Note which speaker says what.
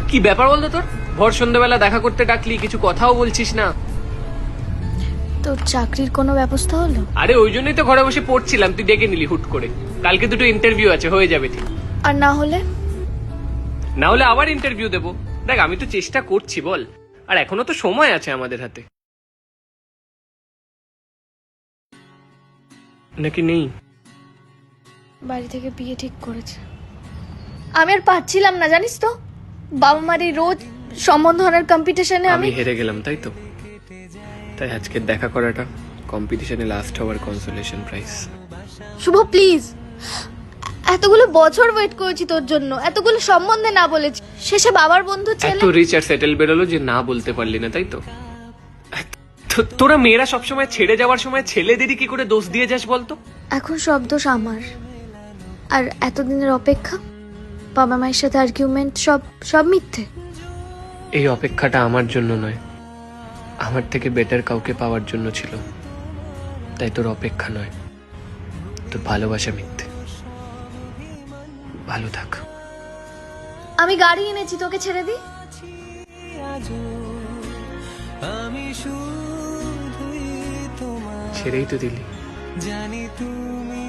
Speaker 1: কি ব্যাপার বলতো তোর? ভোর সন্ধ্যাবেলা দেখা করতে ডাকলি, কিছু কথাও বলছিস না।
Speaker 2: তোর চাকরির কোনো ব্যবস্থা হলো?
Speaker 1: আরে ওই জন্যই তো ঘরে বসে পড়ছিলাম, তুই ডেকে নিলি হুট করে। কালকে দুটো ইন্টারভিউ আছে, হয়ে যাবে ঠিক।
Speaker 2: আর না হলে?
Speaker 1: না হলে আবার ইন্টারভিউ দেবো। দেখ আমি তো চেষ্টা করছি বল, আর এখনো তো সময় আছে আমাদের হাতে। নাকি নেই?
Speaker 2: বাড়ি থেকে বিয়ে ঠিক করেছে। আমি আর পারছিলাম না, জানিস তো, বাবা মার এই রোজ সম্বন্ধ হওয়ার কম্পিটিশনে
Speaker 1: আমি
Speaker 2: আমি
Speaker 1: হেরে গেলাম, তাই তো? তাই আজকে দেখা করাটা কম্পিটিশনে লাস্ট হওয়ার কনসোলেশন প্রাইজ।
Speaker 2: শুভ প্লিজ, এতগুলো বছর ওয়েট করেছি তোর জন্য, এতগুলো সম্বন্ধে না বলেছি, শেষে বাবার বন্ধু ছেলে।
Speaker 1: এত রিচ আর সেটেল বেরোলো যে না বলতে পারলি না, তাই তো? তোরা মেয়েরা সবসময় ছেড়ে যাওয়ার সময় ছেলেদেরই কি করে দোষ দিয়ে যাস বলতো?
Speaker 2: এখন সব দোষ আমার, আর এতদিনের অপেক্ষা, বাবা মায়ের সাথে আর্গুমেন্ট, সব সব মিথ্যে।
Speaker 1: এই অপেক্ষাটা আমার জন্য নয়, আমার থেকে বেটার কাউকে পাওয়ার জন্য ছিল। তাই তোর অপেক্ষা নয়, তোর ভালোবাসা মিথ্যে। ভালো থাক।
Speaker 2: আমি গাড়ি এনেছি, তোকে ছেড়ে দিই।
Speaker 1: ছেড়েই তো দিলি।
Speaker 3: জানি তুমি